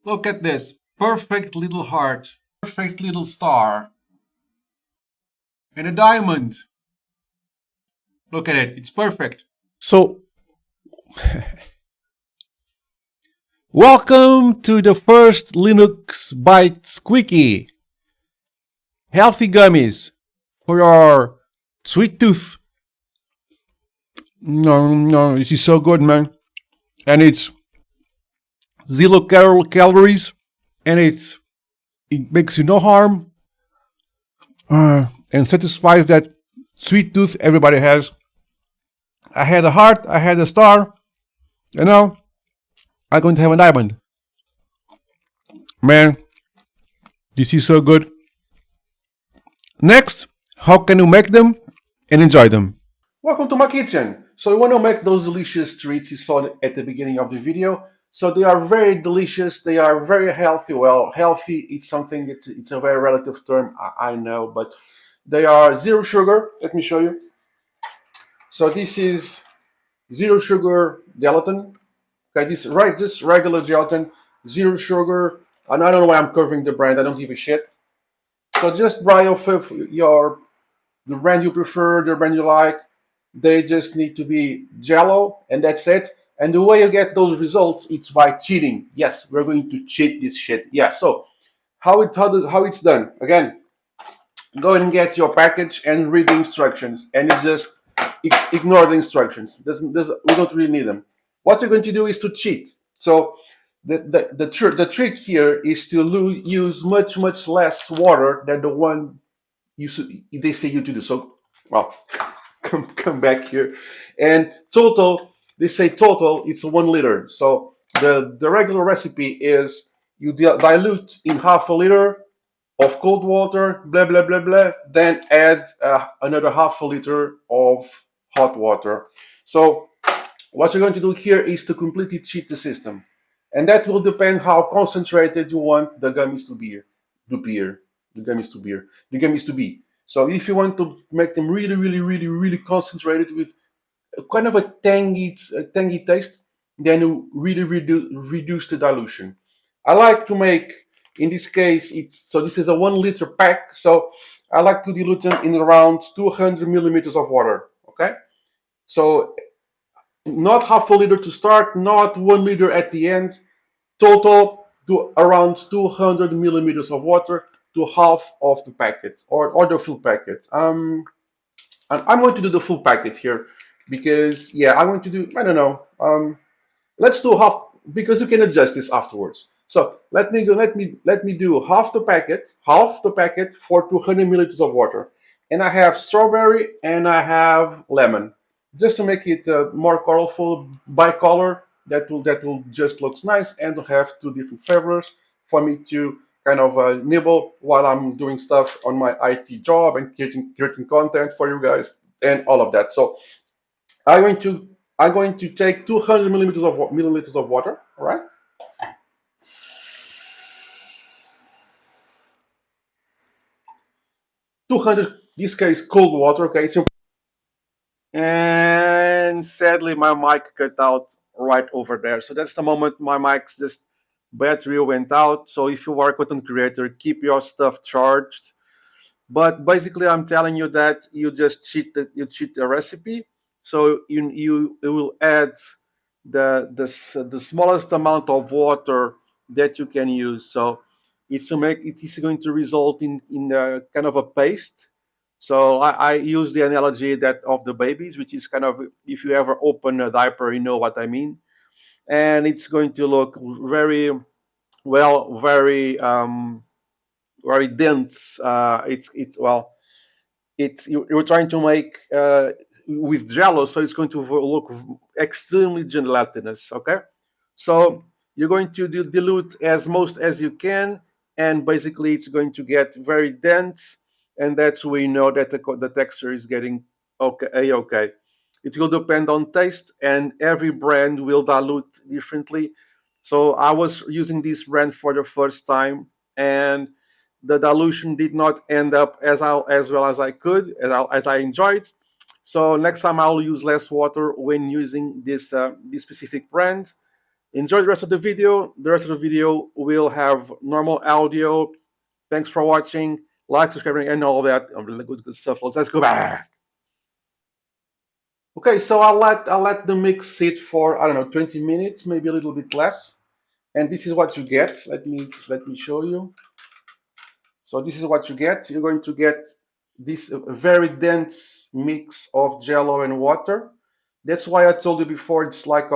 Look at this. Perfect little heart. Perfect little star. And a diamond. Look at it. It's perfect. So, welcome to the first Linux Bites Quickie. Healthy gummies for your sweet tooth. No, this is so good, man. And it's 0 calories, and it makes you no harm, and satisfies that sweet tooth everybody has. I had a heart, I had a star, and now I'm going to have a diamond. Man, this is so good. Next, how can you make them and enjoy them? Welcome to my kitchen. So we want to make those delicious treats you saw at the beginning of the video. So they are very delicious. They are very healthy. Well, healthy, it's something, it's a very relative term, I know, but they are zero sugar. Let me show you. So this is zero sugar gelatin. Okay, this right, just regular gelatin, zero sugar. And I don't know why I'm covering the brand. I don't give a shit. So just buy the brand you prefer, the brand you like. They just need to be Jello, and that's it. And the way you get those results, it's by cheating. Yes, we're going to cheat this shit. Yeah. So how it's done? Again, go and get your package and read the instructions, and you just ignore the instructions. We don't really need them. What you're going to do is to cheat. So the trick here is to use much less water than the one they say you to do. So, well, come back here, and they say total, it's 1 liter. So the regular recipe is you dilute in half a liter of cold water, blah blah blah blah, then add another half a liter of hot water. So what you're going to do here is to completely cheat the system, and that will depend how concentrated you want the gummies to be. The gummies to be. So if you want to make them really concentrated with kind of a tangy taste, then you really reduce the dilution. I like to make, in this case, this is a 1 liter pack, so I like to dilute them in around 200 milliliters of water. Okay, so not half a liter to start, not 1 liter at the end. Total to around 200 milliliters of water to half of the packet, or the full packet. And I'm going to do the full packet here because, yeah, I want to do, I don't know. Let's do half, because you can adjust this afterwards. So let me do half the packet for 200 milliliters of water. And I have strawberry and I have lemon, just to make it more colorful, bicolor. That will just looks nice, and to have 2 different flavors for me to kind of nibble while I'm doing stuff on my IT job and creating content for you guys and all of that. So I'm going to take 200 milliliters of water. All right. This case cold water. Okay. And sadly, my mic cut out right over there. So that's the moment my mic's just battery went out. So if you are a content creator, keep your stuff charged. But basically, I'm telling you that you just cheat the recipe. So you will add the smallest amount of water that you can use. So it is going to result in a kind of a paste. So I use the analogy that of the babies, which is kind of, if you ever open a diaper, you know what I mean. And it's going to look very well, very dense. You're trying to make with Jello, so it's going to look extremely gelatinous. Okay, so you're going to dilute as most as you can, and basically it's going to get very dense, and that's where you know that the texture is getting okay. It will depend on taste, and every brand will dilute differently. So I was using this brand for the first time, and the dilution did not end up as well as I could, as I enjoyed. So next time I'll use less water when using this specific brand. Enjoy the rest of the video. The rest of the video will have normal audio. Thanks for watching. Like, subscribing, and all that. Really good stuff. Let's go back. Okay, so I'll let the mix sit for, I don't know, 20 minutes, maybe a little bit less. And this is what you get. Let me show you. So this is what you get. You're going to get this very dense mix of jello and water. That's why I told you before, it's like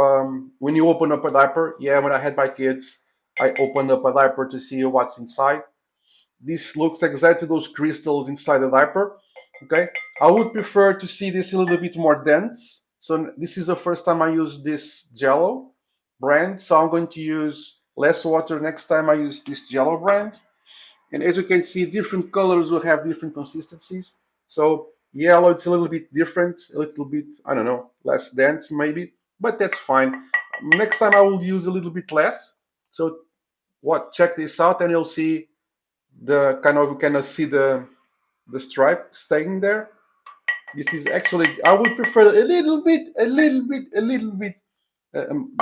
when you open up a diaper. Yeah, when I had my kids, I opened up a diaper to see what's inside. This looks exactly those crystals inside the diaper. Okay, I would prefer to see this a little bit more dense. So this is the first time I use this jello brand. So I'm going to use less water next time I use this jello brand. And as you can see, different colors will have different consistencies. So yellow, it's a little bit different, a little bit, I don't know, less dense maybe, but that's fine. Next time I will use a little bit less. So check this out and you'll see the you kind of see the stripe staying there. This is actually, I would prefer a little bit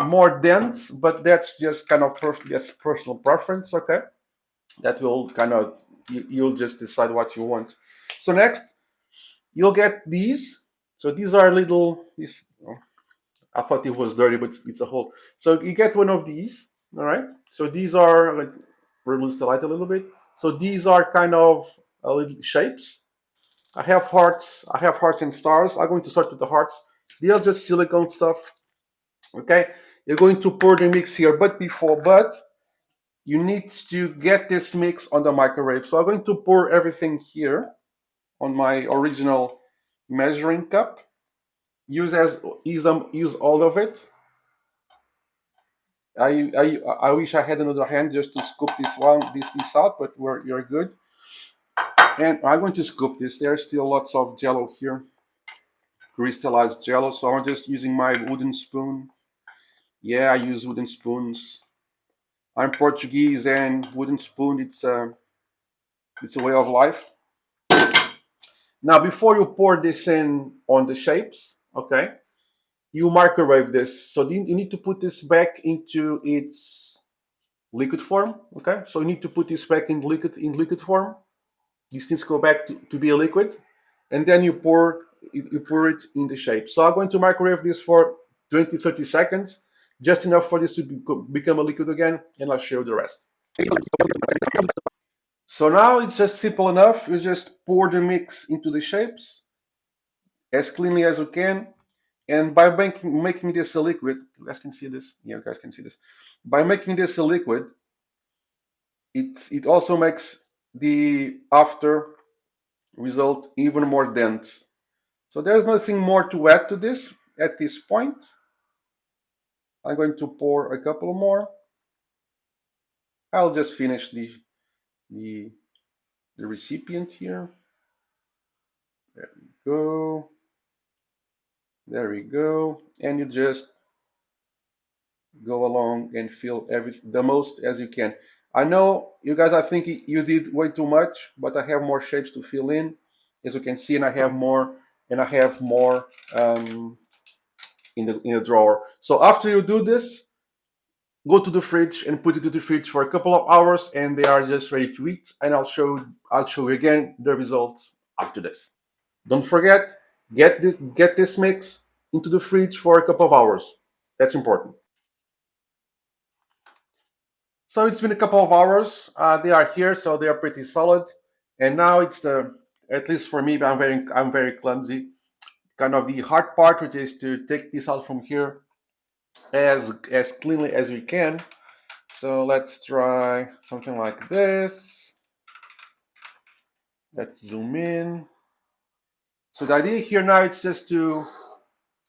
more dense, but that's just kind of personal preference, okay? That will kind of, you'll just decide what you want. So next, you'll get these. So these are I thought it was dirty, but it's a whole. So you get one of these, all right? So these are, let's reduce the light a little bit. So these are kind of little shapes. I have hearts and stars. I'm going to start with the hearts. They are just silicone stuff, okay? You're going to pour the mix here, but you need to get this mix on the microwave. So I'm going to pour everything here on my original measuring cup. Use all of it. I wish I had another hand just to scoop this out, but you're good. And I'm going to scoop this. There's still lots of jello here, crystallized jello. So I'm just using my wooden spoon. Yeah, I use wooden spoons. I'm Portuguese, and wooden spoon, it's a way of life. Now, before you pour this in on the shapes, okay, you microwave this. So you need to put this back into its liquid form, okay? So you need to put this back in liquid form. This needs to go back to be a liquid, and then you pour it in the shape. So I'm going to microwave this for 20-30 seconds, just enough for this to become a liquid again, and I'll show you the rest. So now it's just simple enough. You just pour the mix into the shapes as cleanly as you can. And by making this a liquid, you guys can see this? Yeah, you guys can see this. By making this a liquid, it also makes the after result even more dense. So there's nothing more to add to this at this point. I'm going to pour a couple more. I'll just finish the recipient here. There we go. There we go. And you just go along and fill everything the most as you can. I know you guys are thinking you did way too much, but I have more shapes to fill in, as you can see, and I have more in the drawer. So after you do this, go to the fridge and put it to the fridge for a couple of hours, and they are just ready to eat. And I'll show you again the results after this. Don't forget, get this mix into the fridge for a couple of hours. That's important. So it's been a couple of hours. They are here, so they are pretty solid. And now it's at least for me, I'm very clumsy. Kind of the hard part, which is to take this out from here as cleanly as we can. So let's try something like this. Let's zoom in. So the idea here now is just to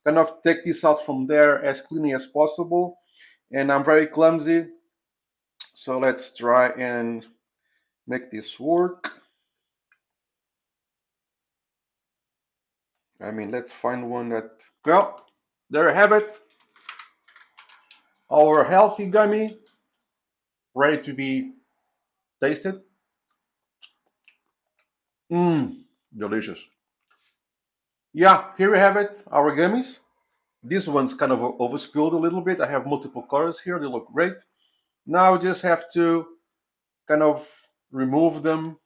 kind of take this out from there as cleanly as possible. And I'm very clumsy. So let's try and make this work. I mean, let's find one that, well, there you have it. Our healthy gummy, ready to be tasted. Delicious. Yeah, here we have it, our gummies. This one's kind of overspilled a little bit. I have multiple colors here. They look great. Now I just have to kind of remove them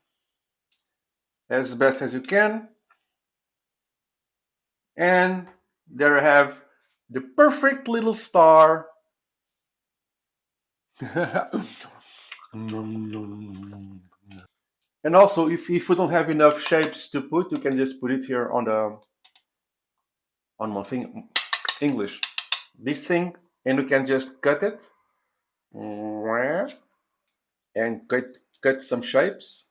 as best as you can. And there I have the perfect little star. And also, if you don't have enough shapes to put, you can just put it here on my thing, English, this thing, and you can just cut it and cut some shapes.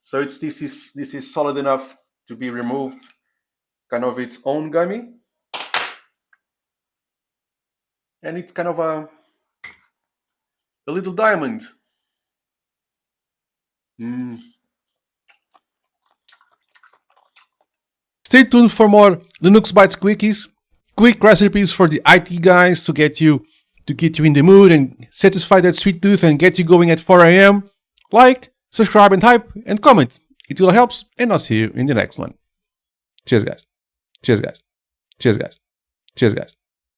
So this is solid enough to be removed, kind of its own gummy, and it's kind of a little diamond. Stay tuned for more Linux Bites Quickies, quick recipes for the IT guys to get you in the mood and satisfy that sweet tooth and get you going at 4 a.m. Like, subscribe and hype and comment. It will help, and I'll see you in the next one. Cheers guys. Cheers guys. Cheers guys. Cheers guys.